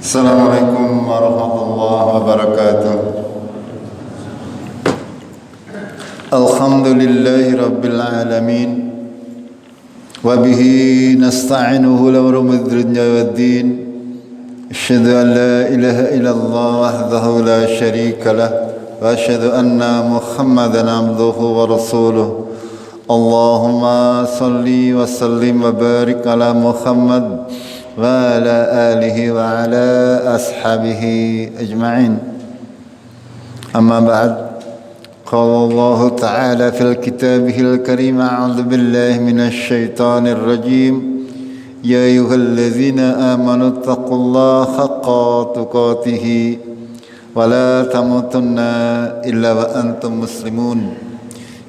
Assalamualaikum warahmatullahi wabarakatuh. Alhamdulillahi rabbil alamin. Wa bihi nasta'inuhu ala umuri dunya waddin. Asyhadu an la ilaha illallah wahdahu la syarika lah wa asyhadu anna Muhammadan abduhu wa rasuluh. Allahumma salli wa sallim wa barik ala Muhammad wa ala alihi wa ala ashabihi ajma'in. Amma ba'd. Qala Allah Ta'ala fil kitabihil karim, a'udzu billahi minasy syaithanir rajim. Ya ayyuhalladzina amanu taqullaha haqqa tuqatih wa la tamutunna illa wa antum muslimun.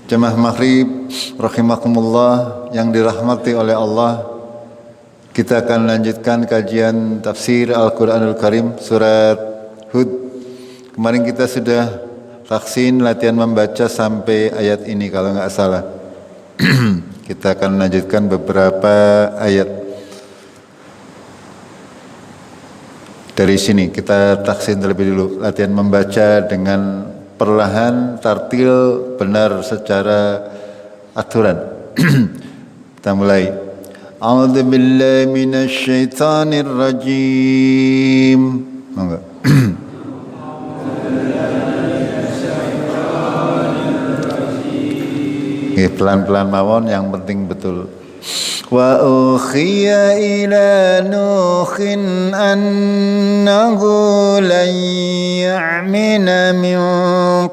Jamaah maghrib rahimakumullah yang dirahmati oleh Allah. Kita akan lanjutkan kajian tafsir Al-Quranul Karim surat Hud. Kemarin kita sudah vaksin latihan membaca sampai ayat ini kalau nggak salah. Kita akan lanjutkan beberapa ayat. Dari sini kita taksin terlebih dulu. Latihan membaca dengan perlahan, tartil, benar secara aturan. Kita mulai. A'udzu billahi minasy syaithanir rajim. Monggo. Pelan-pelan mawon, yang penting betul. Wa ukhiya ila nuhin annahu lan ya'mina min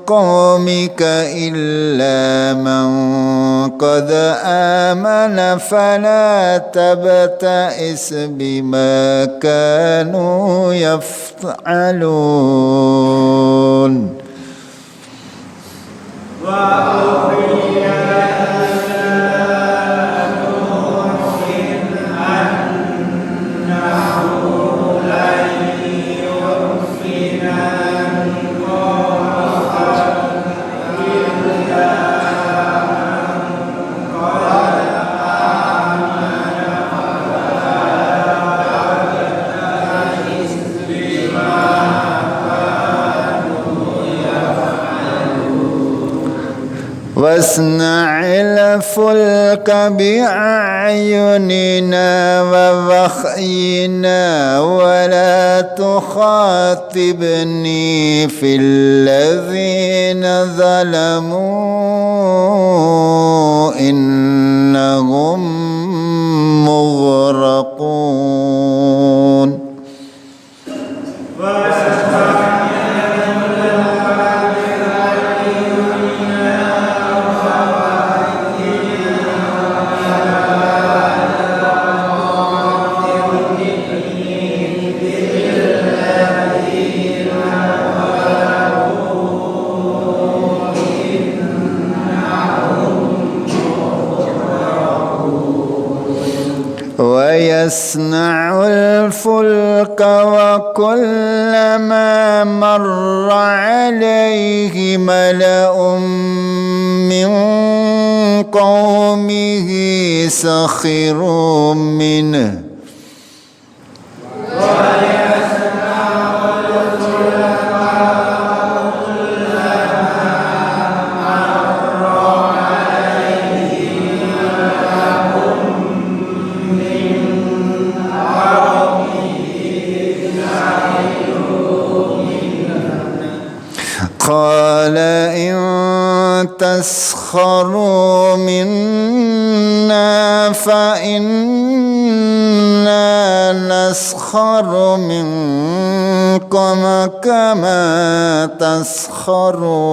qawmika illa man qad amana fala tabta'is bima kanu yaf'alun. Wa ukhiya wasna'il fulka bi'ayunina wa wakhyina wa la tukhatibni fil ladzina zalamu innahum mughraqun. يصنع الفلك وكلما مر عليه ملأ من قومه سخروا منه قال إن تسخروا منا فإنا نسخر منكم كما تسخرون.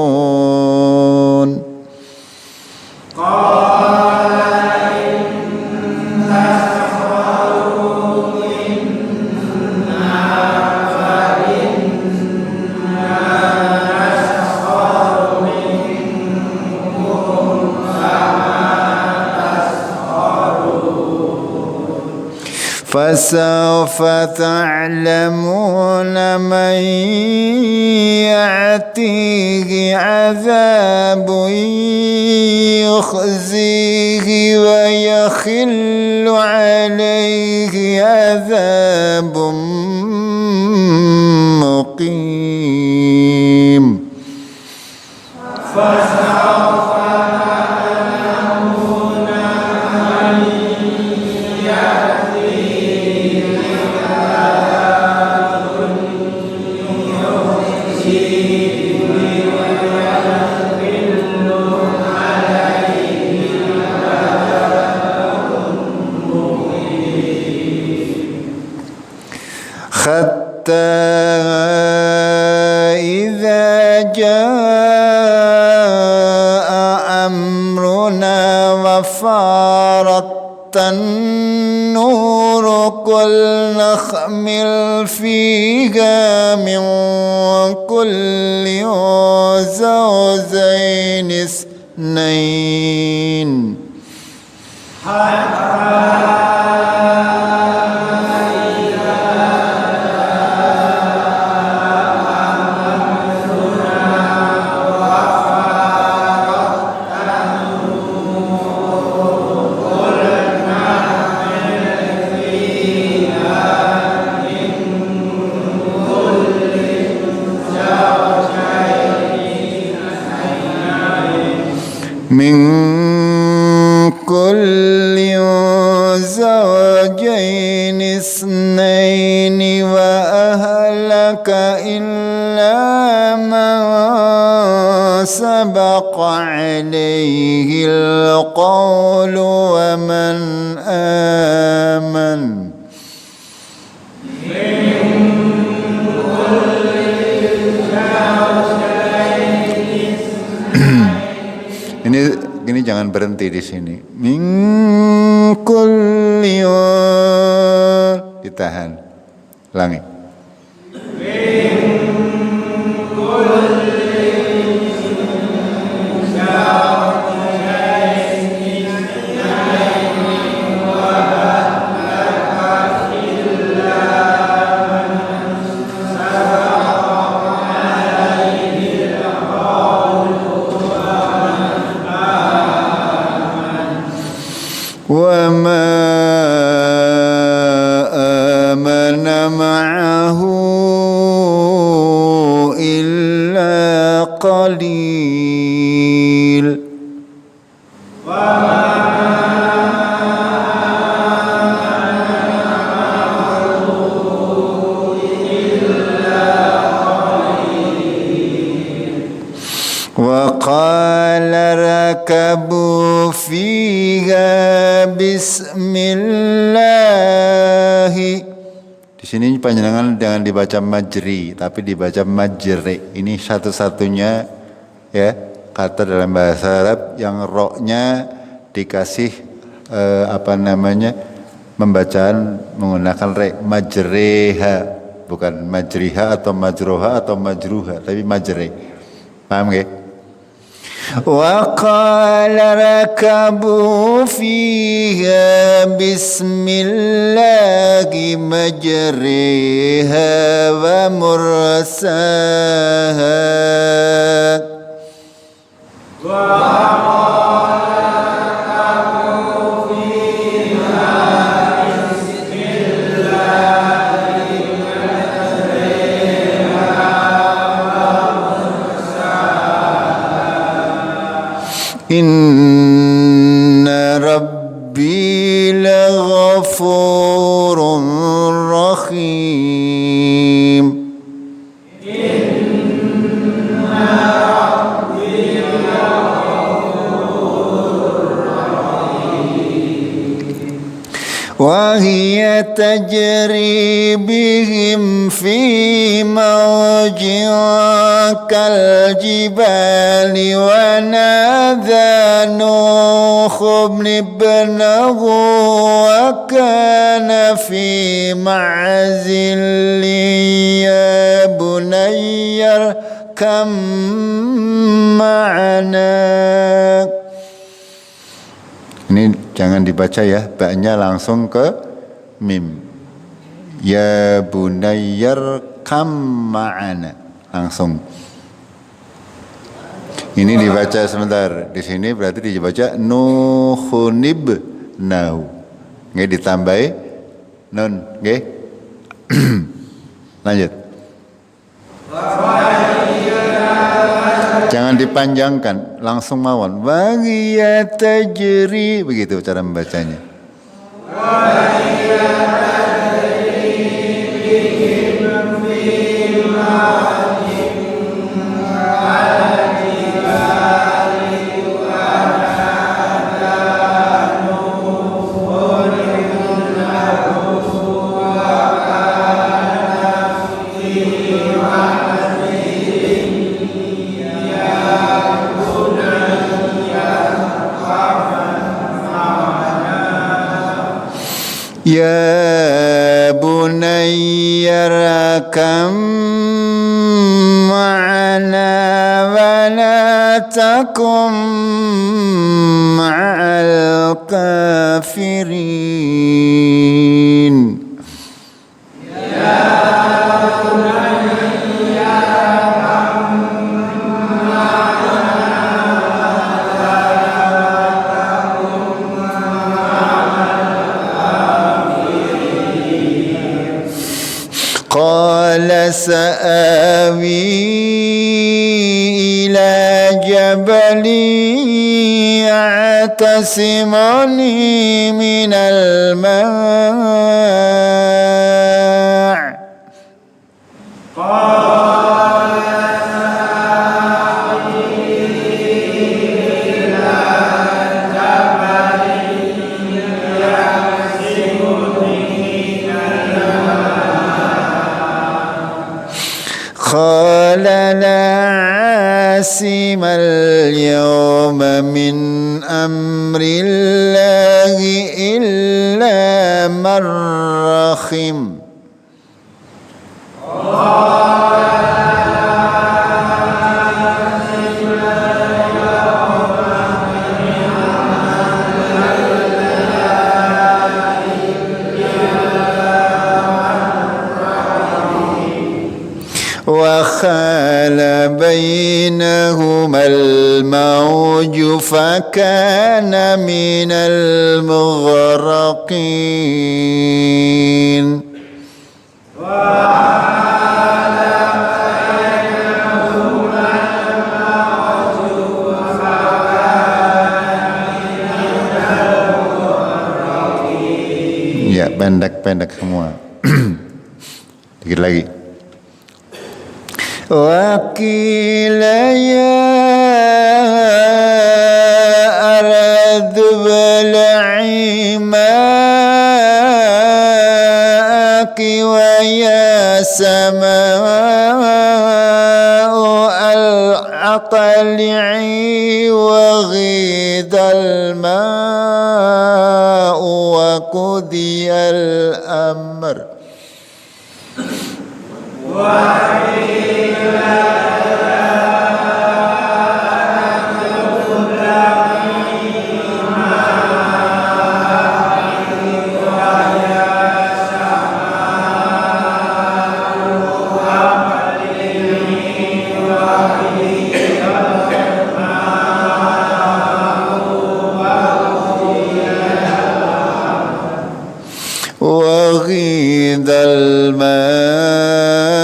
فسوف تعلمون من يأتيه عذاب يخزيه ويخل عليه عذاب hatta idza jaa amruna wa farattan nur qul nakhmil fiha min kulli zawjayn isnain min kulli zawjayn isnaini wa ahlaka illa man sabaqa alayhi alqawlu wa man aman. Ini jangan berhenti di sini. Min kulli ditahan. Ulangi. Wa ma amana ma'ahu illa qalil. Wa qala rakabu fiha bismillahi. Di sini panjenengan jangan dibaca majri, tapi dibaca majri. Ini satu-satunya ya kata dalam bahasa Arab yang roknya dikasih pembacaan menggunakan re, majreha, bukan majriha atau majroha atau majruha, tapi majri. Paham nggih? Wa qala rakabu fiha bismillahi majriha wa mursaha. Inna rabbi laghafurun rahim. Inna rabbi laghafurun rahim. Wa hiya tajri bihim fi mawjin kal jibali wa nadha Nuh ibnahu wa kana fi ma'zil ya bunayya kam ma'ana. Ini jangan dibaca ya, ba-nya langsung ke mim. Ya bunayyar kam ma'ana, langsung. Ini dibaca sebentar. Di sini berarti dibaca nuhunib nahu. Nggih ditambahi nun, nggih. Lanjut. Jangan dipanjangkan, langsung mawon. Wa hiya tajri, begitu cara membacanya. Ya bunayya rakam ma'ana wa la takum ma'al kafirin. Qala sa'awi ila jabali ya'tasimuni minal ma' Qala la asimal yawma min amrillahi illa man rahim. وخال بينهما الموج فكان من المغرقين Ya, pendek-pendek semua. Dikit lagi. وقيل يا أرض ابلعي ماءك ويا سماء أقلعي وغيض الماء وقضي الأمر وغيض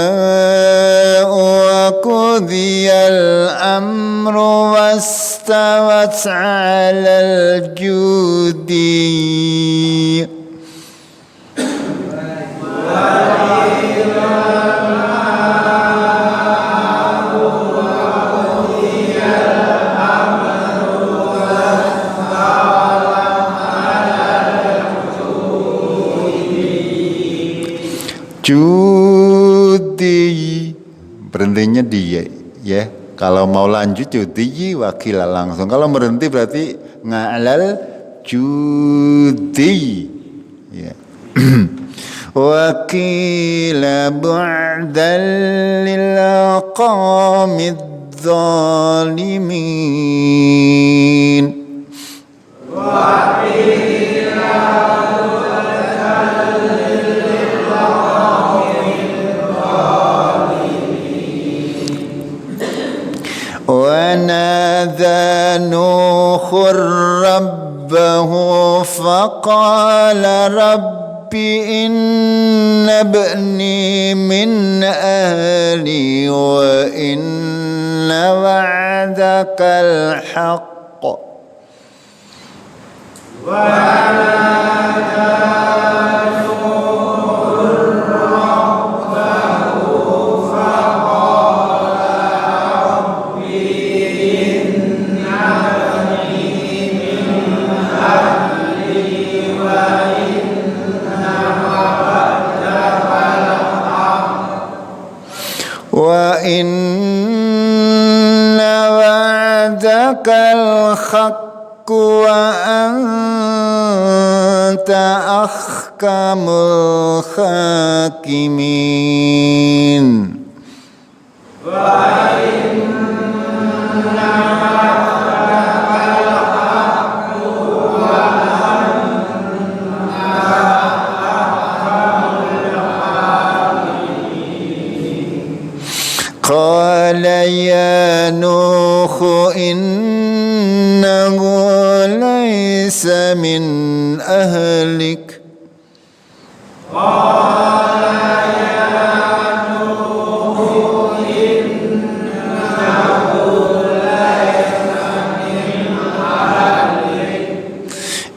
الماء وقضي الأمر واستوت على الجودي Judi, berhentinya di ya. Kalau mau lanjut judi wakila langsung. Kalau berhenti berarti nga'lal judi. Ya. Wakila bu'dan lil qawmid zalimin. ونادى نوح ربه فقال رب إن ابني من أهلي وإن وعدك الحق وإن وعدك الحق وأنت أحكم ahkamul hakimin. Qala ya Nuh innahu laysa min ahlik.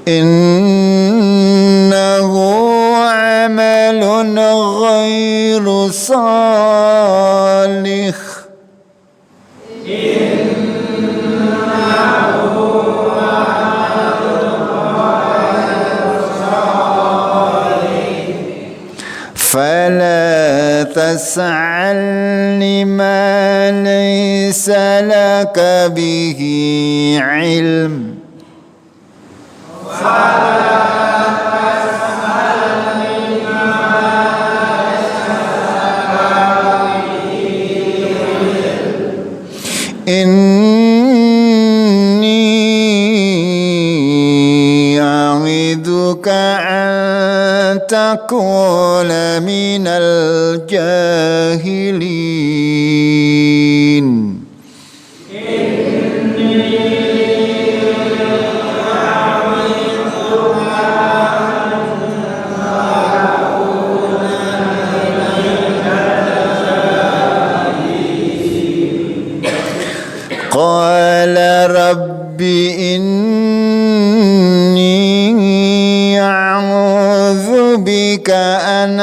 Innahu amalun ghairu salih. فلا تسألني ما ليس لك به علم. إني أعظك أن تكون من الجاهلين. قال رب إني أعوذ بك أن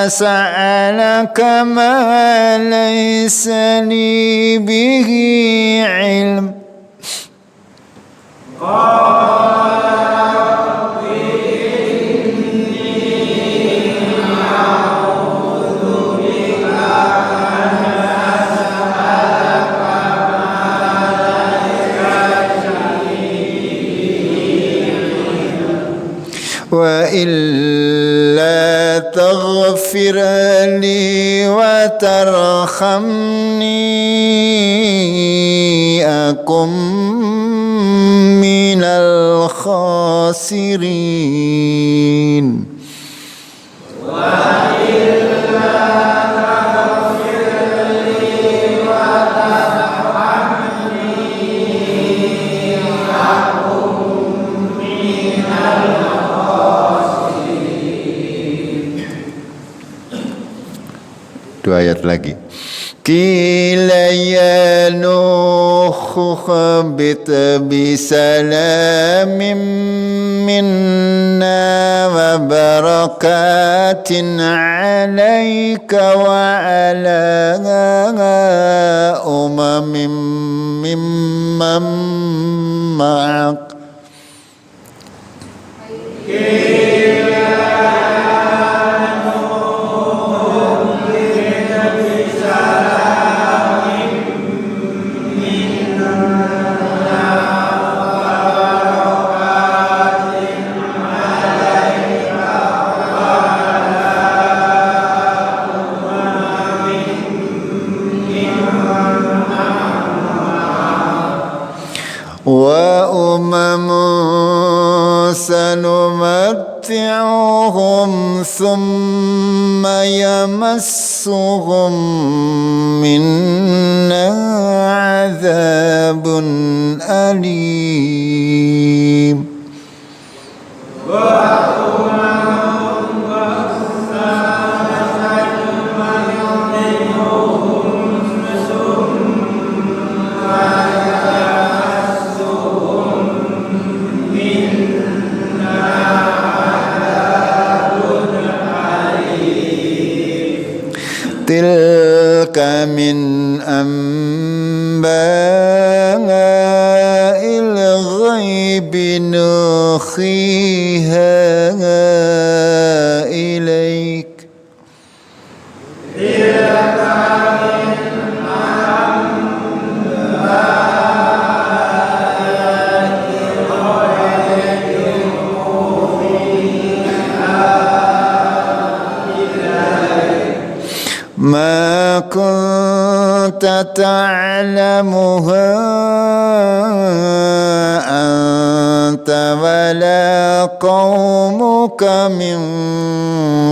أسألك ما ليس لي به علم. وإلا تغفر لي وترحمني أكن من الخاسرين. Dua ayat lagi. Qila ya Nuh khbit bisalamin minna wa barakatin alayka wa ala umamin mimman ma'ak. Wa umamun sanumatti'uhum thumma yamassuhum minna 'adzabun alim. Tilka min amba'il ghaibi nukhiha ilaik. kunta ta'lamuha anta wala qaumuka min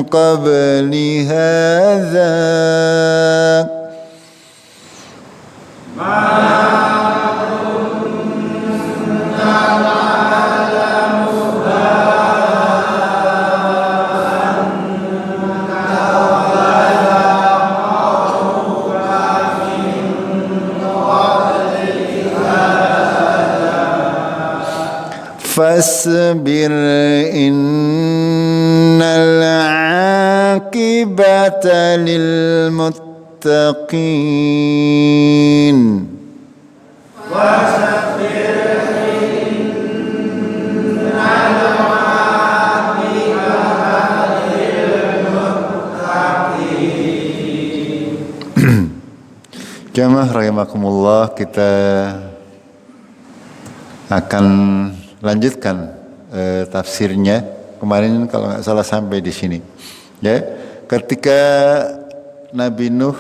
qabli hadza fasbir innal aqibata lil muttaqin. Jamaah rahimakumullah, kita akan lanjutkan tafsirnya. Kemarin kalau nggak salah sampai di sini. Ya, ketika Nabi Nuh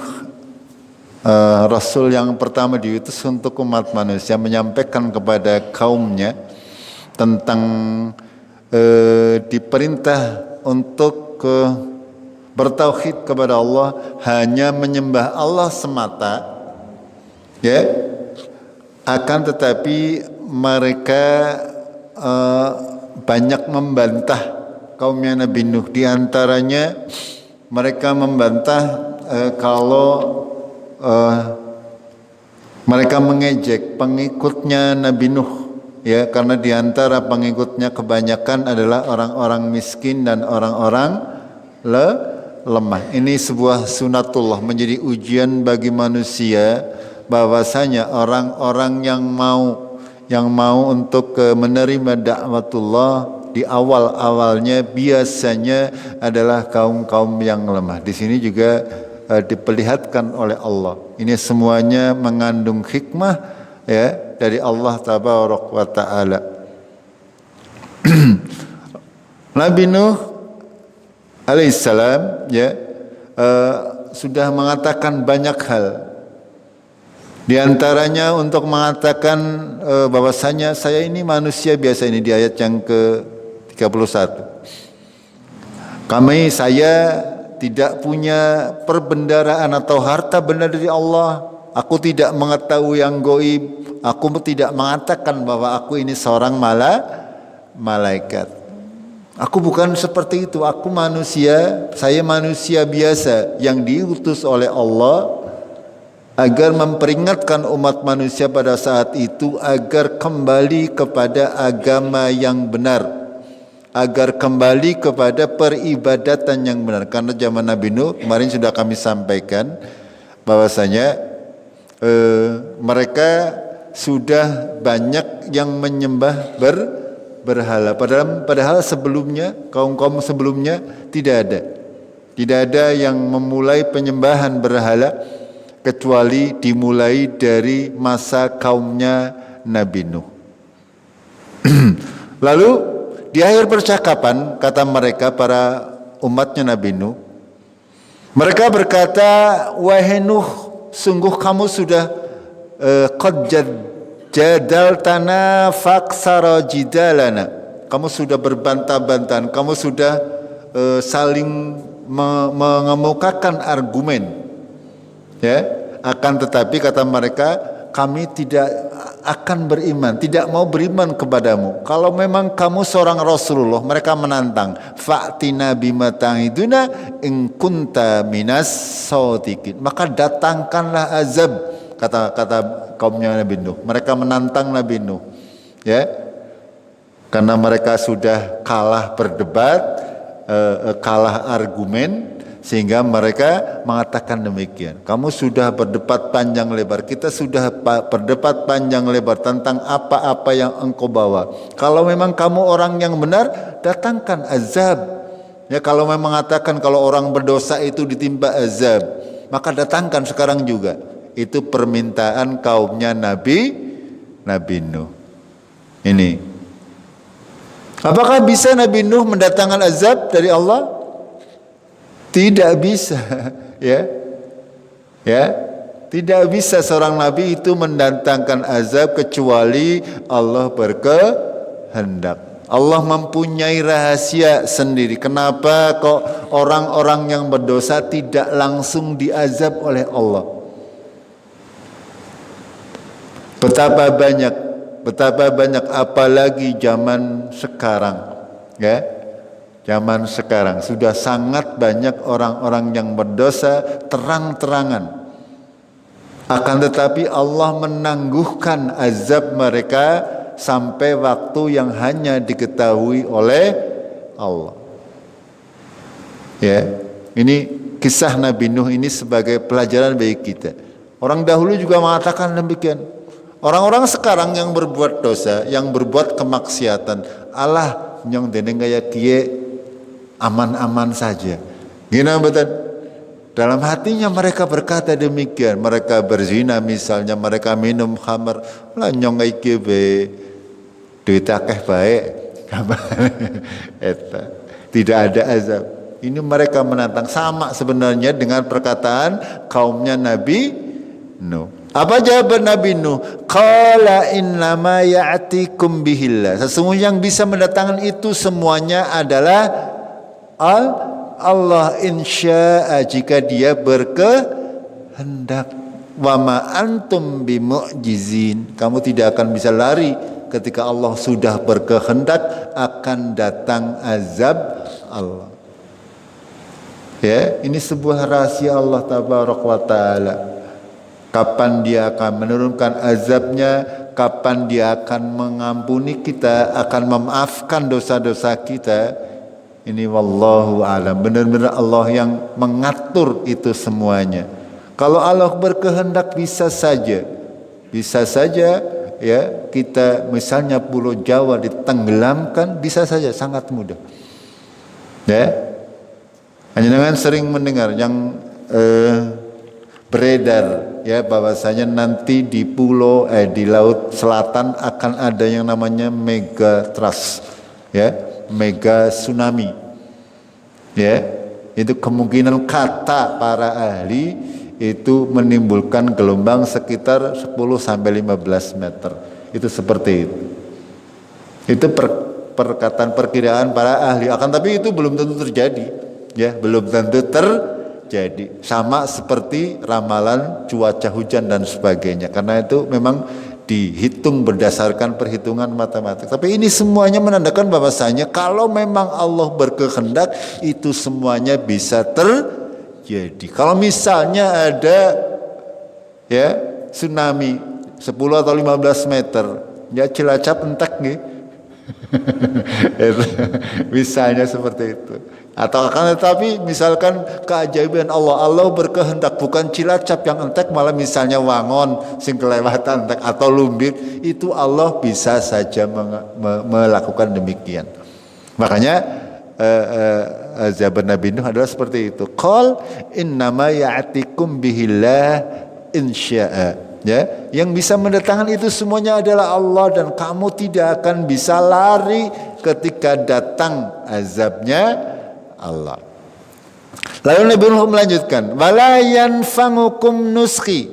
Rasul yang pertama diutus untuk umat manusia menyampaikan kepada kaumnya tentang diperintah untuk bertauhid kepada Allah, hanya menyembah Allah semata. Ya, akan tetapi mereka banyak membantah kaumnya Nabi Nuh. Di antaranya mereka membantah kalau mereka mengejek pengikutnya Nabi Nuh, ya, karena di antara pengikutnya kebanyakan adalah orang-orang miskin dan orang-orang lemah. Ini sebuah sunatullah, menjadi ujian bagi manusia, bahwasanya orang-orang yang mau untuk menerima dakwatullah di awal-awalnya biasanya adalah kaum-kaum yang lemah. Di sini juga diperlihatkan oleh Allah. Ini semuanya mengandung hikmah, ya, dari Allah tabaraka wa taala. Nabi Nuh alaihissalam, ya, sudah mengatakan banyak hal. Di antaranya untuk mengatakan bahwasanya saya ini manusia biasa, ini di ayat yang ke-31. Saya tidak punya perbendaraan atau harta benda dari Allah. Aku tidak mengetahui yang gaib. Aku tidak mengatakan bahwa aku ini seorang malaikat. Aku bukan seperti itu. Aku manusia. Saya manusia biasa yang diutus oleh Allah agar memperingatkan umat manusia pada saat itu agar kembali kepada agama yang benar, agar kembali kepada peribadatan yang benar. Karena zaman Nabi Nuh kemarin sudah kami sampaikan bahwasanya mereka sudah banyak yang menyembah berhala. Padahal sebelumnya, kaum-kaum sebelumnya tidak ada yang memulai penyembahan berhala kecuali dimulai dari masa kaumnya Nabi Nuh. Lalu di akhir percakapan kata mereka, para umatnya Nabi Nuh, mereka berkata, wahai Nuh, sungguh kamu sudah qad jadaltana faksara jidalana. Kamu sudah berbantah-bantahan, kamu sudah saling mengemukakan argumen. Ya, akan tetapi kata mereka, kami tidak akan beriman, tidak mau beriman kepadamu. Kalau memang kamu seorang Rasulullah, mereka menantang. Fa'tina bima ta'iduna in kunta minas shadiqin. Maka datangkanlah azab, kata kaumnya Nabi Nuh. Mereka menantang Nabi Nuh. Ya. Karena mereka sudah kalah berdebat, kalah argumen, sehingga mereka mengatakan demikian. Kamu sudah berdebat panjang lebar, kita sudah berdebat panjang lebar tentang apa-apa yang engkau bawa. Kalau memang kamu orang yang benar, datangkan azab. Ya, kalau memang mengatakan kalau orang berdosa itu ditimpa azab, maka datangkan sekarang juga. Itu permintaan kaumnya Nabi Nuh. Ini. Apakah bisa Nabi Nuh mendatangkan azab dari Allah? Tidak bisa, ya. Ya, tidak bisa seorang nabi itu mendatangkan azab kecuali Allah berkehendak. Allah mempunyai rahasia sendiri. Kenapa kok orang-orang yang berdosa tidak langsung diazab oleh Allah? Betapa banyak apalagi zaman sekarang, ya. Zaman sekarang sudah sangat banyak orang-orang yang berdosa terang-terangan. Akan tetapi Allah menangguhkan azab mereka sampai waktu yang hanya diketahui oleh Allah. Ya, ini kisah Nabi Nuh ini sebagai pelajaran bagi kita. Orang dahulu juga mengatakan demikian. Orang-orang sekarang yang berbuat dosa, yang berbuat kemaksiatan, Allah nyong deneng kaya kie aman-aman saja. Gina betul. Dalam hatinya mereka berkata demikian. Mereka berzina misalnya, mereka minum khamar, lah nyong kaya kie be duit akeh baik. Tidak ada azab. Ini mereka menantang, sama sebenarnya dengan perkataan kaumnya Nabi Nuh. Apa jawaban Nabi Nuh? Qala innama ya'tikum bihillah. Sesungguhnya yang bisa mendatangkan itu semuanya adalah Allah insya'a, jika dia berkehendak. Wa ma antum bimu'jizin. Kamu tidak akan bisa lari ketika Allah sudah berkehendak akan datang azab Allah. Ya, ini sebuah rahasia Allah tabaraka wa taala. Kapan dia akan menurunkan azabnya, kapan dia akan mengampuni kita, akan memaafkan dosa-dosa kita. Ini wallahu alam. Benar-benar Allah yang mengatur itu semuanya. Kalau Allah berkehendak bisa saja ya kita misalnya Pulau Jawa ditenggelamkan, bisa saja, sangat mudah. Ya, hanya sering mendengar yang beredar ya bahwasanya nanti di di laut selatan akan ada yang namanya mega trust, ya, mega tsunami. Ya, itu kemungkinan kata para ahli itu menimbulkan gelombang sekitar 10 sampai 15 meter. Itu seperti itu. Itu perkataan perkiraan para ahli, akan tapi itu belum tentu terjadi, ya, belum tentu terjadi. Sama seperti ramalan cuaca hujan dan sebagainya, karena itu memang dihitung berdasarkan perhitungan matematik. Tapi ini semuanya menandakan bahwasanya kalau memang Allah berkehendak itu semuanya bisa terjadi. Kalau misalnya ada ya tsunami 10 atau 15 meter, ya Cilacap entek nih. Misalnya seperti itu. Atau akan tetapi misalkan keajaiban Allah berkehendak bukan Cilacap yang entek, malah misalnya Wangon sing kelewatan entek atau Lumbir, itu Allah bisa saja melakukan demikian. Makanya jawaban Nabi Nuh adalah seperti itu. Qal innama ya'tikum bihillah insya'a. Ya, yang bisa mendatangkan itu semuanya adalah Allah, dan kamu tidak akan bisa lari ketika datang azabnya Allah. Lalu Nabi Nuh melanjutkan, wala yanfa'ukum nuskhi.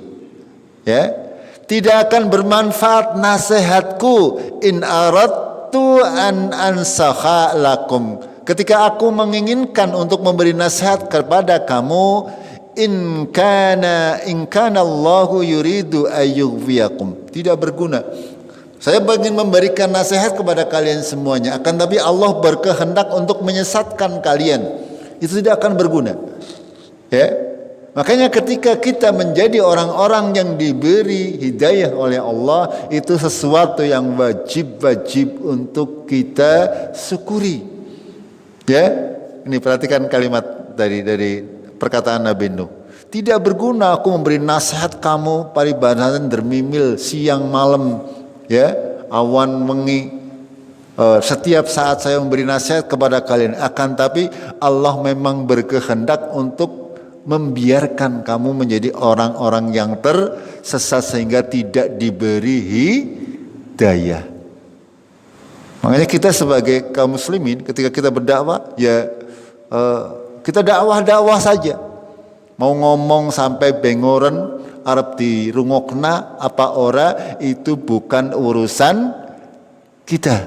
Ya, tidak akan bermanfaat nasihatku in aradtu an ansakha lakum. Ketika aku menginginkan untuk memberi nasihat kepada kamu, in kana Allahu yuridu ayyughwiyakum. Tidak berguna. Saya ingin memberikan nasihat kepada kalian semuanya, akan tapi Allah berkehendak untuk menyesatkan kalian. Itu tidak akan berguna. Ya. Makanya ketika kita menjadi orang-orang yang diberi hidayah oleh Allah, itu sesuatu yang wajib untuk kita syukuri. Ya. Ini perhatikan kalimat dari perkataan Nabi Nuh. Tidak berguna aku memberi nasihat kamu paribadanan dermimil siang malam, ya, awan wengi. Setiap saat saya memberi nasihat kepada kalian, akan tapi Allah memang berkehendak untuk membiarkan kamu menjadi orang-orang yang tersesat sehingga tidak diberi hidayah. Makanya kita sebagai kaum muslimin ketika kita berdakwah, ya kita dakwah saja. Mau ngomong sampai bengoren arep dirungokna apa ora itu bukan urusan kita.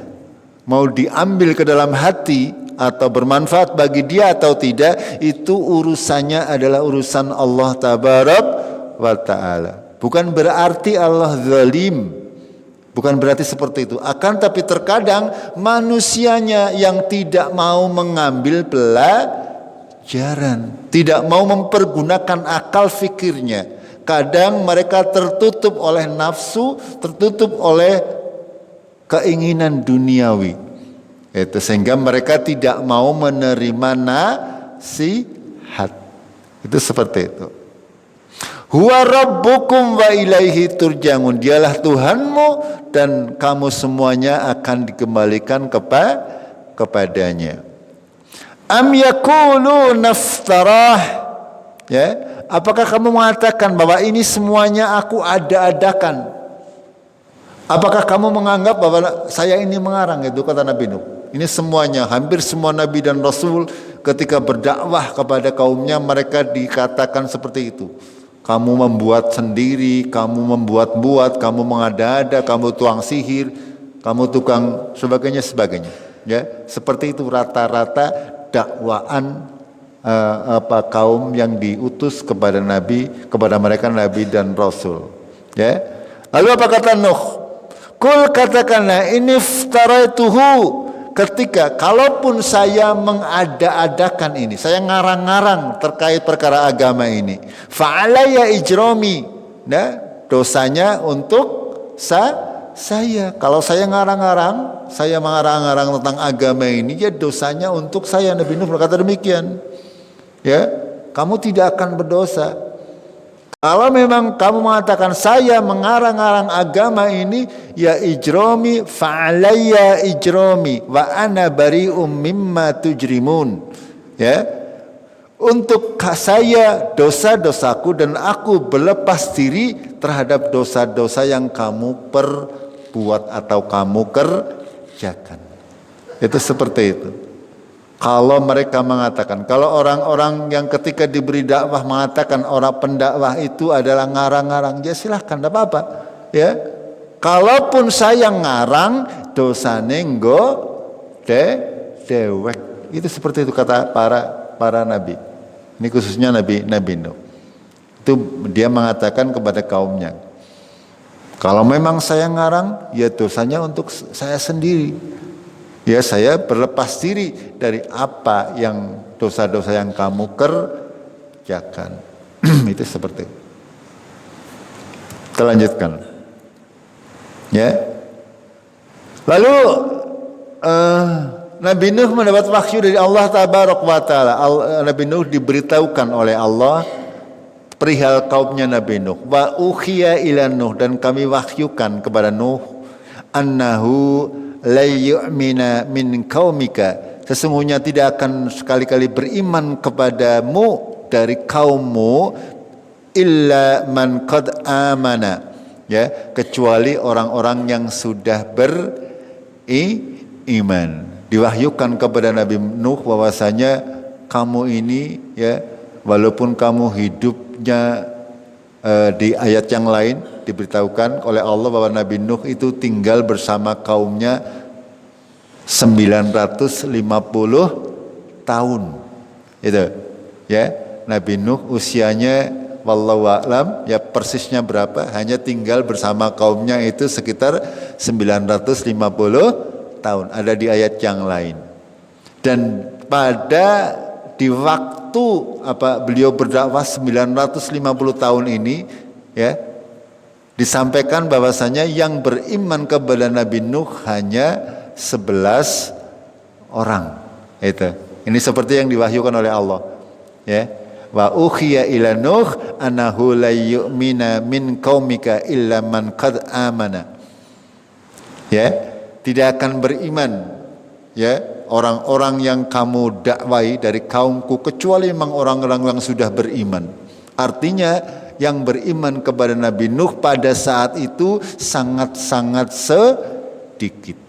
Mau diambil ke dalam hati atau bermanfaat bagi dia atau tidak, itu urusannya adalah urusan Allah tabarak wa ta'ala. Bukan berarti Allah zalim, bukan berarti seperti itu. Akan tapi terkadang manusianya yang tidak mau mengambil pelajaran, tidak mau mempergunakan akal fikirnya. Kadang mereka tertutup oleh nafsu, tertutup oleh keinginan duniawi. Itu sehingga mereka tidak mau menerima nasihat. Itu seperti itu. Huwa rabbukum wa ilaihi turja'un. Dialah Tuhanmu dan kamu semuanya akan dikembalikan kepadanya. Am yaqulu naftarah. Ya, apakah kamu mengatakan bahwa ini semuanya aku ada-adakan? Apakah kamu menganggap bahwa saya ini mengarang? Itu kata Nabi Nuh. Ini semuanya, hampir semua Nabi dan Rasul ketika berdakwah kepada kaumnya mereka dikatakan seperti itu. Kamu membuat sendiri, kamu membuat-buat, kamu mengada-ada, kamu tuang sihir, kamu tukang sebagainya. Ya, seperti itu rata-rata dakwaan kaum yang diutus kepada Nabi, kepada mereka Nabi dan Rasul. Ya. Lalu apa kata Nuh? Kul katakanlah ini iftaraituhu. Ketika kalaupun saya mengada-adakan ini, saya ngarang-ngarang terkait perkara agama ini, fa'alayya ijrami, nah, dosanya untuk saya. Kalau saya ngarang-ngarang, saya mengarang-ngarang tentang agama ini, ya dosanya untuk saya. Nabi Nuh berkata demikian. Ya, kamu tidak akan berdosa. Kalau memang kamu mengatakan saya mengarang-arang agama ini, ya ijromi fa'alayya ijromi wa ana bari'um mimma tujrimun. Ya, untuk saya dosa-dosaku dan aku berlepas diri terhadap dosa-dosa yang kamu perbuat atau kamu kerjakan. Itu seperti itu. Kalau mereka mengatakan, kalau orang-orang yang ketika diberi dakwah mengatakan orang pendakwah itu adalah ngarang-ngarang, ya silahkan, tidak apa-apa. Ya, kalaupun saya ngarang, dosane nggo dewek. Itu seperti itu kata para nabi. Ini khususnya Nabi Nuh. Itu dia mengatakan kepada kaumnya, kalau memang saya ngarang, ya dosanya untuk saya sendiri. Ya, saya berlepas diri dari apa yang dosa-dosa yang kamu kerjakan. Itu seperti itu. Kita lanjutkan. Ya. Lalu Nabi Nuh mendapat wahyu dari Allah Tabaraka wa Ta'ala. Nabi Nuh diberitahukan oleh Allah perihal kaumnya Nabi Nuh. Wa ukhiya ila Nuh, dan kami wahyukan kepada Nuh annahu la yu'mina min qaumika, sesungguhnya tidak akan sekali-kali beriman kepadamu dari kaummu illa man qad amana, ya, kecuali orang-orang yang sudah beriman. Diwahyukan kepada Nabi Nuh bahwasanya kamu ini, ya, walaupun kamu hidupnya di ayat yang lain diberitahukan oleh Allah bahwa Nabi Nuh itu tinggal bersama kaumnya 950 tahun. Itu, ya, Nabi Nuh usianya wallahu a'lam, ya persisnya berapa, hanya tinggal bersama kaumnya itu sekitar 950 tahun. Ada di ayat yang lain. Dan di waktu beliau berdakwah 950 tahun ini, ya, disampaikan bahwasanya yang beriman kepada Nabi Nuh hanya 11 orang. Ini seperti yang diwahyukan oleh Allah. Ya. Wa ukhiya ila Nuh annahu la yu'mina min qaumika illa man qad amana. Ya, tidak akan beriman, ya, orang-orang yang kamu dakwai dari kaumku kecuali memang orang-orang yang sudah beriman. Artinya yang beriman kepada Nabi Nuh pada saat itu sangat-sangat sedikit.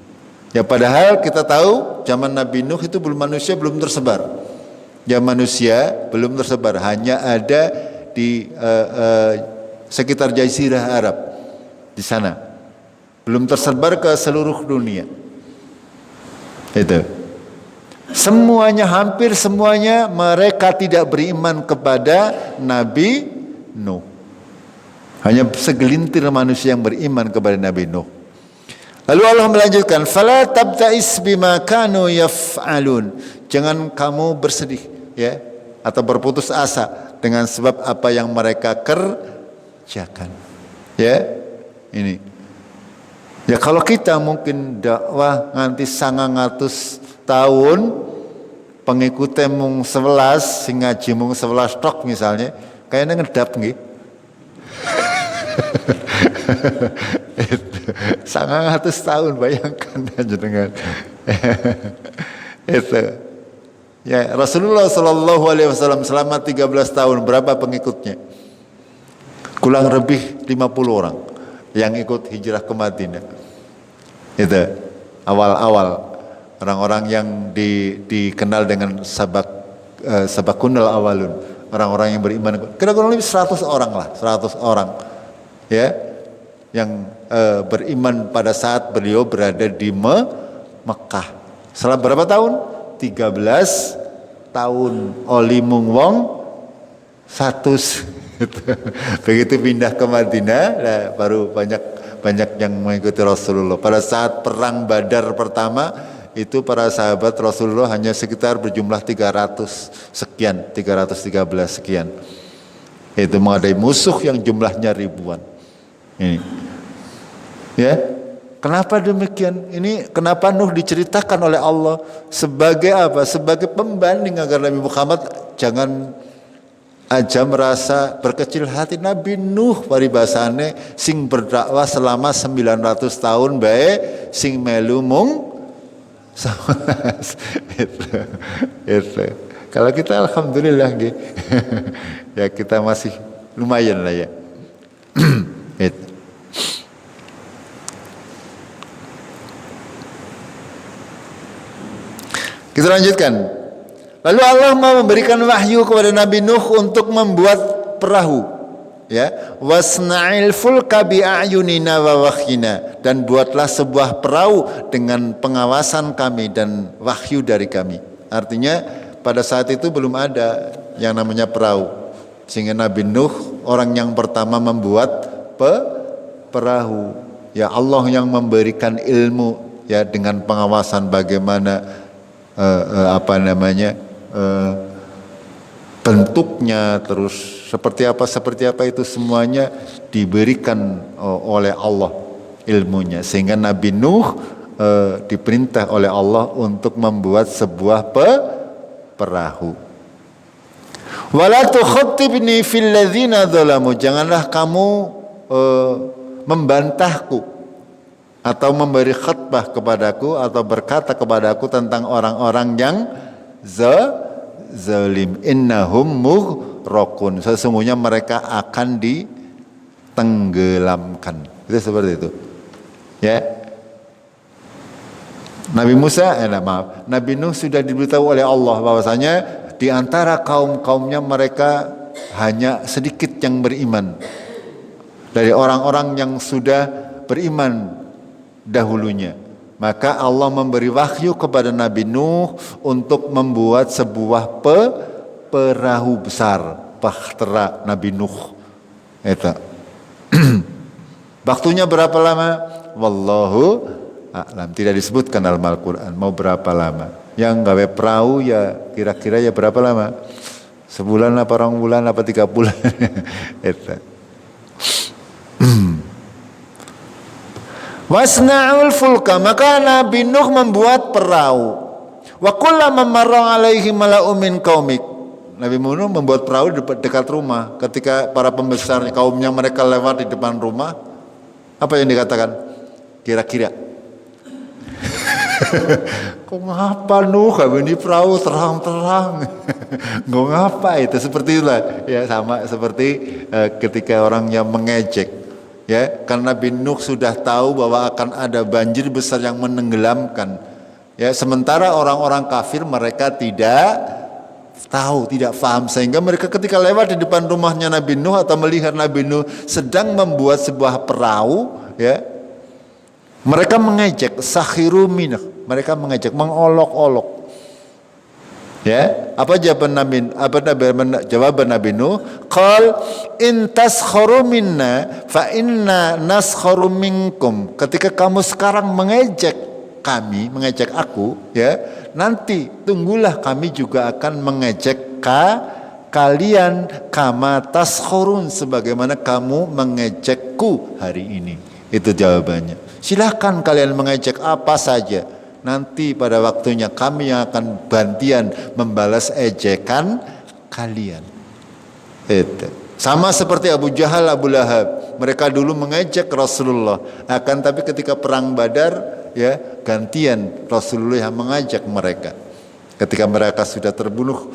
Ya, padahal kita tahu zaman Nabi Nuh itu manusia belum tersebar. Ya manusia belum tersebar, hanya ada di sekitar Jazirah Arab di sana, belum tersebar ke seluruh dunia. Itu semuanya, hampir semuanya mereka tidak beriman kepada Nabi Nuh. Hanya segelintir manusia yang beriman kepada Nabi Nuh. Lalu Allah melanjutkan, fala tabta'is bima kanu yaf'alun. Jangan kamu bersedih ya atau berputus asa dengan sebab apa yang mereka kerjakan. Ya. Ini. Ya kalau kita mungkin dakwah nganti 900 tahun, pengikutnya mung 11, sing ngaji mung 11 tok misalnya, kayaknya ngedap nggih. 900 tahun, bayangkan jenengan. Itu. Ya, Rasulullah sallallahu alaihi wasallam selama 13 tahun berapa pengikutnya? Kurang lebih 50 orang yang ikut hijrah ke Madinah. Itu awal-awal orang-orang yang dikenal dengan sabakunal awalun, orang-orang yang beriman. Kira-kira lebih 100 orang lah, 100 orang. Ya, yang beriman pada saat beliau berada di Mekah. Setelah berapa tahun? 13 tahun. Oli mung wong 100. Begitu pindah ke Madinah, nah, baru banyak yang mengikuti Rasulullah. Pada saat perang Badar pertama itu para sahabat Rasulullah hanya sekitar berjumlah 300 sekian, 313 sekian. Itu menghadapi musuh yang jumlahnya ribuan. Ini. Ya. Kenapa demikian? Ini kenapa Nuh diceritakan oleh Allah sebagai apa? Sebagai pembanding agar Nabi Muhammad jangan aja merasa berkecil hati. Nabi Nuh paribasane sing berdakwah selama 900 tahun bae sing melu mung itu. Kalau kita alhamdulillah nggih. Ya kita masih lumayan lah ya. Itu. Kita lanjutkan. Lalu Allah mau memberikan wahyu kepada Nabi Nuh untuk membuat perahu. Ya, wasna'il fulka bi'ayunina wa wahyina, dan buatlah sebuah perahu dengan pengawasan kami dan wahyu dari kami. Artinya pada saat itu belum ada yang namanya perahu. Sehingga Nabi Nuh orang yang pertama membuat perahu. Ya Allah yang memberikan ilmu ya dengan pengawasan bagaimana bentuknya, terus seperti apa itu semuanya diberikan oleh Allah ilmunya, sehingga Nabi Nuh diperintah oleh Allah untuk membuat sebuah perahu. Wala tukhattibni fil ladzina dzalamu, janganlah kamu membantahku atau memberi khutbah kepadaku atau berkata kepadaku tentang orang-orang yang zalim. Innahum mughraqun, sesungguhnya mereka akan ditenggelamkan. Itu seperti itu. Ya. Nabi Nabi Nuh sudah diberitahu oleh Allah bahwasanya di antara kaum-kaumnya mereka hanya sedikit yang beriman. Dari orang-orang yang sudah beriman dahulunya, maka Allah memberi wahyu kepada Nabi Nuh untuk membuat sebuah perahu besar, bahtera Nabi Nuh. Itu. Waktunya berapa lama? Wallahu a'lam. Tidak disebutkan dalam Al-Quran mau berapa lama. Yang gawe perahu ya kira-kira ya berapa lama? Sebulan apa orang bulan apa 3 bulan? Itu. Wasna'ul fulka, maka Nabi Nuh membuat perahu. Wa kullama marra alaihi mala'u min qaumik. Nabi Nuh membuat perahu dekat rumah. Ketika para pembesar kaumnya mereka lewat di depan rumah, apa yang dikatakan? Kira-kira. Kok ngapa Nuh? Ini perahu terang-terang. Nggak ngapa itu? Seperti itulah. Ya sama seperti ketika orang yang mengejek. Ya, karena Nabi Nuh sudah tahu bahwa akan ada banjir besar yang menenggelamkan. Ya, sementara orang-orang kafir mereka tidak tahu, tidak paham, sehingga mereka ketika lewat di depan rumahnya Nabi Nuh atau melihat Nabi Nuh sedang membuat sebuah perahu, ya, mereka mengejek, sakhiru minhu, mereka mengejek, mengolok-olok. Ya, apa jawaban Nabi Nuh? Qal in taskharu minna fa inna naskharu minkum. Ketika kamu sekarang mengejek kami, mengejek aku, ya, nanti tunggulah kami juga akan mengejek kalian kama taskhurun, sebagaimana kamu mengejekku hari ini. Itu jawabannya. Silahkan kalian mengejek apa saja. Nanti pada waktunya kami yang akan gantian membalas ejekan kalian. Itu. Sama seperti Abu Jahal, Abu Lahab. Mereka dulu mengejek Rasulullah. Tapi ketika perang Badar, ya, gantian Rasulullah yang mengajak mereka. Ketika mereka sudah terbunuh,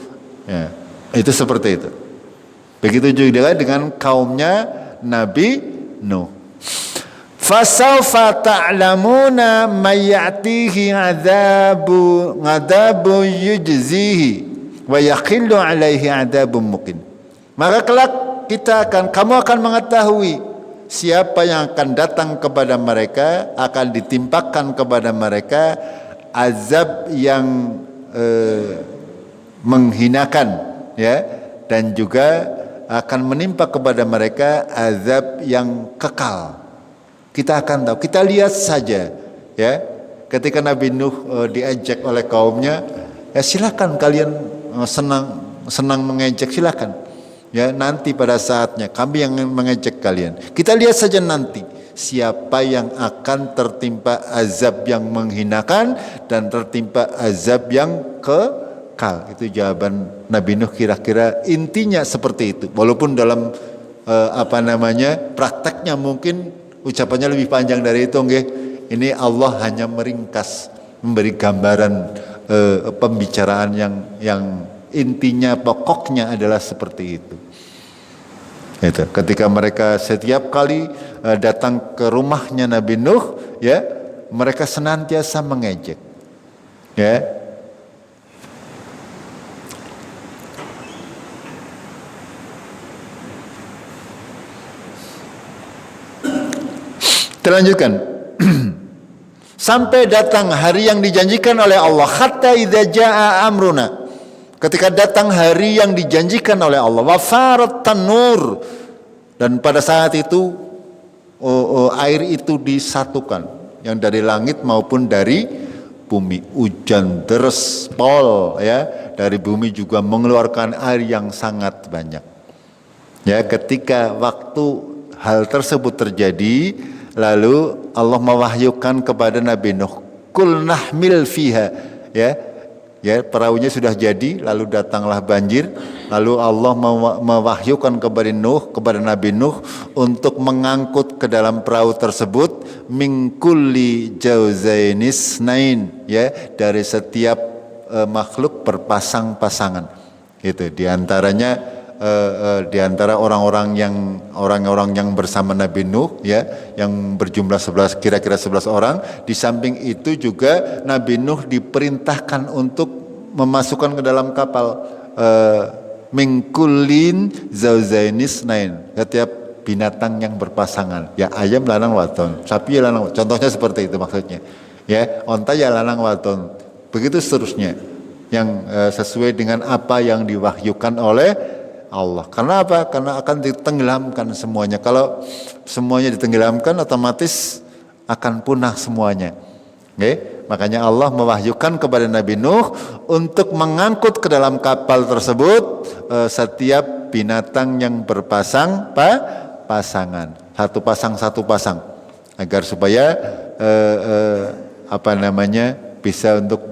ya, itu seperti itu. Begitu juga dengan kaumnya Nabi Nuh. Fasawfa ta'lamuna may ya'tihi 'adzabu yujzihi wa yaqillu 'alaihi 'adzabun muqim. Maka kelak kamu akan mengetahui siapa yang akan datang kepada mereka, akan ditimpakan kepada mereka azab yang menghinakan, ya, dan juga akan menimpa kepada mereka azab yang kekal. Kita akan tahu, kita lihat saja, ya, ketika Nabi Nuh diajak oleh kaumnya, ya silakan kalian senang mengejek, silakan, ya, nanti pada saatnya kami yang mengejek kalian. Kita lihat saja nanti siapa yang akan tertimpa azab yang menghinakan dan tertimpa azab yang kekal. Itu jawaban Nabi Nuh, kira-kira intinya seperti itu. Walaupun dalam prakteknya mungkin ucapannya lebih panjang dari itu, nggih. Ini Allah hanya meringkas, memberi gambaran pembicaraan yang intinya, pokoknya adalah seperti itu. Itu. Ketika mereka setiap kali datang ke rumahnya Nabi Nuh, ya, mereka senantiasa mengejek, ya. Terlanjutkan. Sampai datang hari yang dijanjikan oleh Allah, hatta idza jaa amruna. Ketika datang hari yang dijanjikan oleh Allah, wa farat tanur, dan pada saat itu air itu disatukan, yang dari langit maupun dari bumi. Hujan deras pol, ya, dari bumi juga mengeluarkan air yang sangat banyak. Ya, ketika waktu hal tersebut terjadi, lalu Allah mewahyukan kepada Nabi Nuh, kul nahmil fiha, ya, perahunya sudah jadi, lalu datanglah banjir, lalu Allah mewahyukan kepada Nabi Nuh untuk mengangkut ke dalam perahu tersebut min kulli jauzainis nain, ya, dari setiap makhluk berpasang-pasangan. Itu diantaranya di antara orang-orang yang bersama Nabi Nuh, ya, yang berjumlah kira-kira 11 orang. Di samping itu juga Nabi Nuh diperintahkan untuk memasukkan ke dalam kapal min kullin zauzainis nain, setiap binatang yang berpasangan, ya, ayam lanang wadon, sapi lanang, contohnya seperti itu maksudnya, ya, onta ya lanang wadon, begitu seterusnya, yang sesuai dengan apa yang diwahyukan oleh Allah. Karena apa? Karena akan ditenggelamkan semuanya. Kalau semuanya ditenggelamkan, otomatis akan punah semuanya. Okay? Makanya Allah mewahyukan kepada Nabi Nuh untuk mengangkut ke dalam kapal tersebut setiap binatang yang pasangan, satu pasang, agar supaya bisa untuk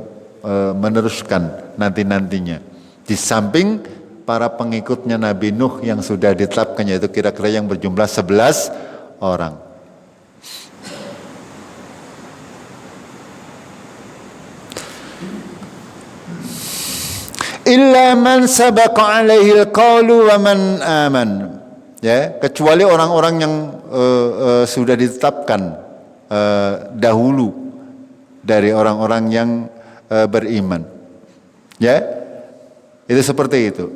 meneruskan nantinya. Di samping para pengikutnya Nabi Nuh yang sudah ditetapkan, yaitu kira-kira yang berjumlah 11 orang. Illa man sabaqa alaihi alqawlu wa man aman. Ya, kecuali orang-orang yang sudah ditetapkan dahulu dari orang-orang yang beriman. Ya. Itu seperti itu.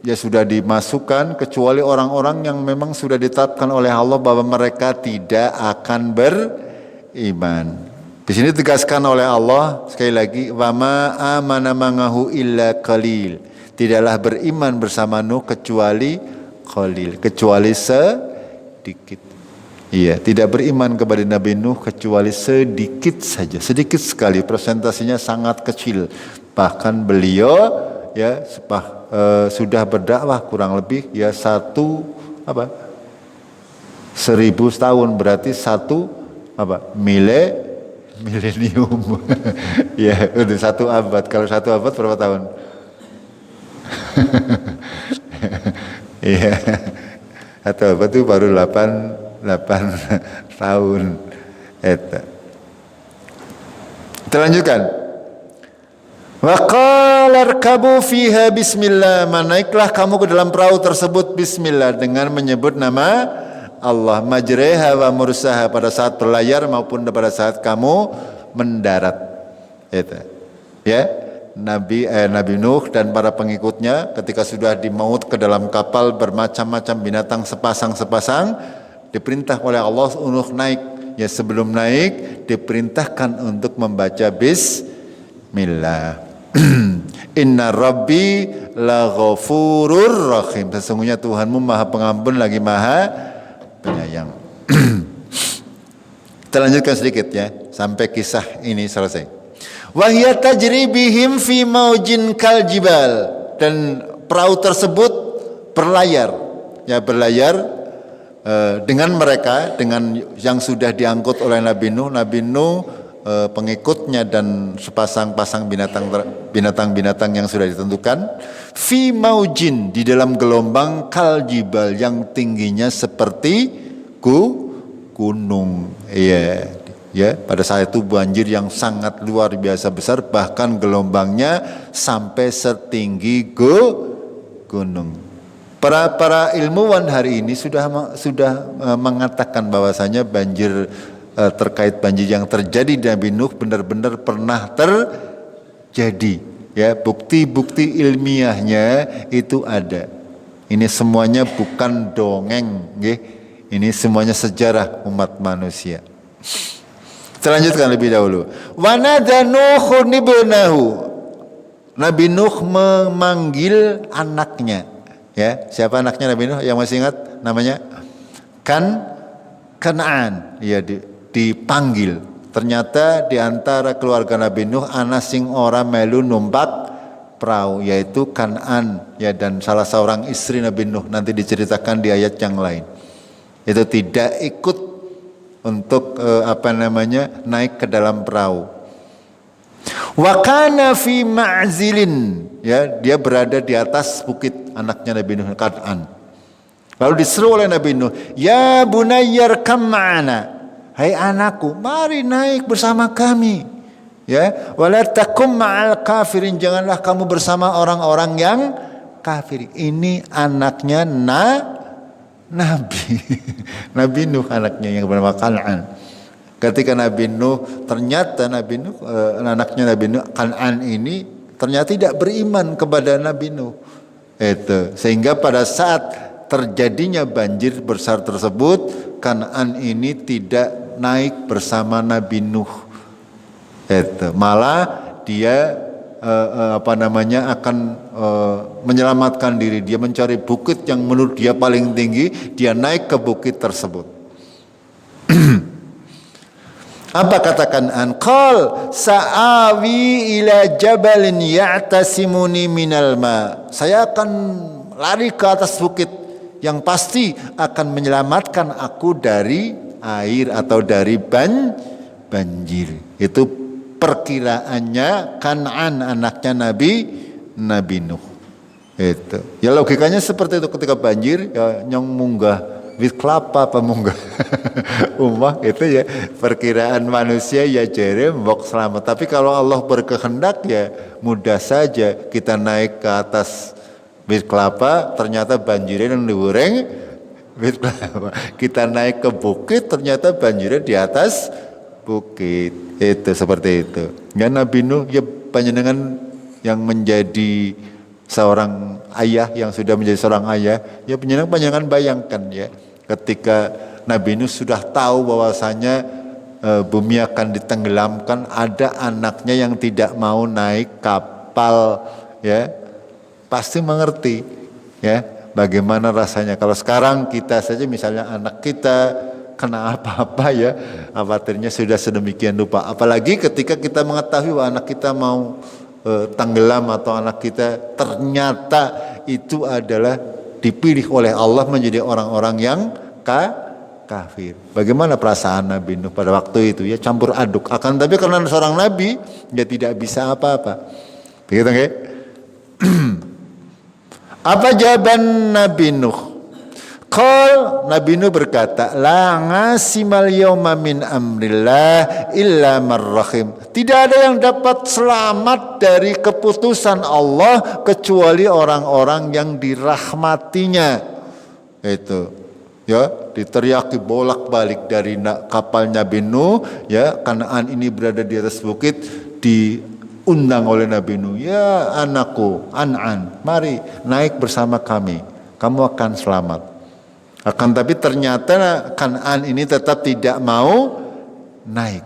Ya sudah dimasukkan kecuali orang-orang yang memang sudah ditetapkan oleh Allah bahwa mereka tidak akan beriman. Di sini ditegaskan oleh Allah sekali lagi, wa ma amana ma'ahu illa qalil. Tidaklah beriman bersama Nuh kecuali qalil, kecuali sedikit. Iya, tidak beriman kepada Nabi Nuh kecuali sedikit saja, sedikit sekali, presentasinya sangat kecil. Bahkan beliau ya sudah berdakwah kurang lebih ya 1000 tahun, berarti milenium. Ya udah 1 abad. Kalau 1 abad berapa tahun? Iya, 1 abad itu baru 8 tahun. Kita lanjutkan. Wa qala irkabu fiha bismillah, naiklah kamu ke dalam perahu tersebut bismillah, dengan menyebut nama Allah, majreha wa mursaha, pada saat berlayar maupun pada saat kamu mendarat. Itu ya, Nabi Nuh dan para pengikutnya ketika sudah dimaut ke dalam kapal bermacam-macam binatang sepasang-sepasang, diperintah oleh Allah untuk naik. Ya sebelum naik diperintahkan untuk membaca bismillah. Inna Rabbi la ghafurur rahim, sesungguhnya Tuhanmu maha pengampun lagi maha penyayang. Kita lanjutkan sedikit ya sampai kisah ini selesai. Wa hiya tajri bihim fi maujin kal jibal, dan perahu tersebut berlayar dengan mereka, dengan yang sudah diangkut oleh Nabi Nuh, pengikutnya dan sepasang-pasang binatang-binatang yang sudah ditentukan, fi maujin, di dalam gelombang, kal jibal, yang tingginya seperti gunung. Ya, pada saat itu banjir yang sangat luar biasa besar, bahkan gelombangnya sampai setinggi gunung. Para ilmuwan hari ini sudah mengatakan bahwasanya banjir, terkait banjir yang terjadi di Nabi Nuh benar-benar pernah terjadi. Ya, bukti-bukti ilmiahnya itu ada. Ini semuanya bukan dongeng, ini semuanya sejarah umat manusia. Kita lanjutkan lebih dahulu. Wa nada Nuhun ibnahu, Nabi Nuh memanggil anaknya. Ya, siapa anaknya Nabi Nuh yang masih ingat namanya? Kan'an. Ya, dipanggil. Ternyata di antara keluarga Nabi Nuh ana sing ora melu numpak perahu, yaitu Kan'an, ya, dan salah seorang istri Nabi Nuh, nanti diceritakan di ayat yang lain. Itu tidak ikut untuk naik ke dalam perahu. Wa kana fi ma'zilin, ya, dia berada di atas bukit, anaknya Nabi Nuh, Kan'an. Lalu diseru oleh Nabi Nuh, ya bunayyar kam ma'ana, hai anakku, mari naik bersama kami. Ya, wala takum ma'al kafirin, janganlah kamu bersama orang-orang yang kafir. Ini anaknya Nabi Nabi Nuh, anaknya yang bernama Kan'an. Ketika ternyata anaknya Nabi Nuh, Kan'an ini ternyata tidak beriman kepada Nabi Nuh. Sehingga pada saat terjadinya banjir besar tersebut, Kan'an ini tidak naik bersama Nabi Nuh. Malah dia akan menyelamatkan diri. Dia mencari bukit yang menurut dia paling tinggi, dia naik ke bukit tersebut. Apa kata Kan'an? Qal sa'awi ila jabalin ya'tasimuni minal ma. Saya akan lari ke atas bukit yang pasti akan menyelamatkan aku dari air atau dari banjir. Itu perkiraannya Kan'an, anaknya Nabi Nuh. Itu. Ya logikanya seperti itu, ketika banjir ya nyong munggah wit kelapa pemunggah umah, itu ya perkiraan manusia ya jere mbok selamat. Tapi kalau Allah berkehendak ya mudah saja, kita naik ke atas wit kelapa ternyata banjirnya yang diureng wit kelapa. Kita naik ke bukit ternyata banjirnya di atas bukit. Itu seperti itu. Ya Nabi Nuh ya panjenengan yang menjadi seorang ayah yang sudah menjadi seorang ayah, ya panjenengan bayangkan ya, ketika Nabi Nuh sudah tahu bahwasanya bumi akan ditenggelamkan, ada anaknya yang tidak mau naik kapal, ya pasti mengerti ya bagaimana rasanya. Kalau sekarang kita saja misalnya anak kita kena apa-apa ya, khawatirnya sudah sedemikian rupa. Apalagi ketika kita mengetahui bahwa anak kita mau tenggelam, atau anak kita ternyata itu adalah dipilih oleh Allah menjadi orang-orang yang kafir. Bagaimana perasaan Nabi Nuh pada waktu itu ya, campur aduk. Akan tapi karena seorang nabi, dia tidak bisa apa-apa. Begitu nggak? Apa jawaban Nabi Nuh? Nabi Nuh berkata, la ngasimal yawma min amrillah illa marrahim. Tidak ada yang dapat selamat dari keputusan Allah kecuali orang-orang yang dirahmatinya. Itu ya, diteriaki bolak-balik dari kapal Nabi Nuh ya, Kanaan ini berada di atas bukit, diundang oleh Nabi Nuh, ya anakku An'an, mari naik bersama kami, kamu akan selamat. Akan tapi ternyata Kan'an ini tetap tidak mau naik.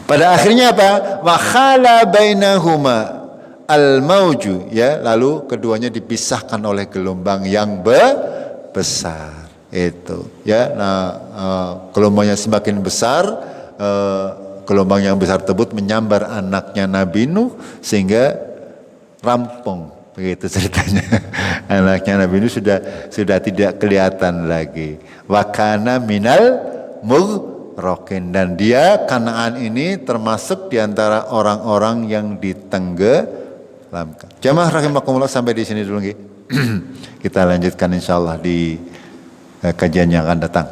Pada akhirnya apa? Wa khala bainahuma al-mauju, ya, lalu keduanya dipisahkan oleh gelombang yang besar. Itu ya. Nah, gelombangnya semakin besar, gelombang yang besar tersebut menyambar anaknya Nabi Nuh sehingga rampung. Begitu ceritanya. Anaknya Nabi Nuh sudah tidak kelihatan lagi. Wa kana minal mughroqin, dan dia Kanaan ini termasuk di antara orang-orang yang ditenggelamkan. Jamaah rahimakumullah, sampai di sini dulu nggih. Kita lanjutkan insyaallah di kajian yang akan datang.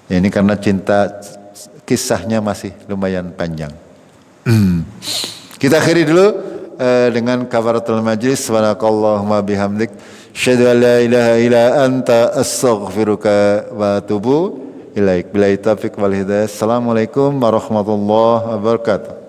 Ini karena kisahnya masih lumayan panjang. Kita akhiri dulu dengan kafaratul majlis. Subhanakallahumma bihamdik, asyhadu an la ilaha illa anta, astaghfiruka wa atubu ilaik. Billahi taufiq wal hidayah. Assalamualaikum warahmatullahi wabarakatuh.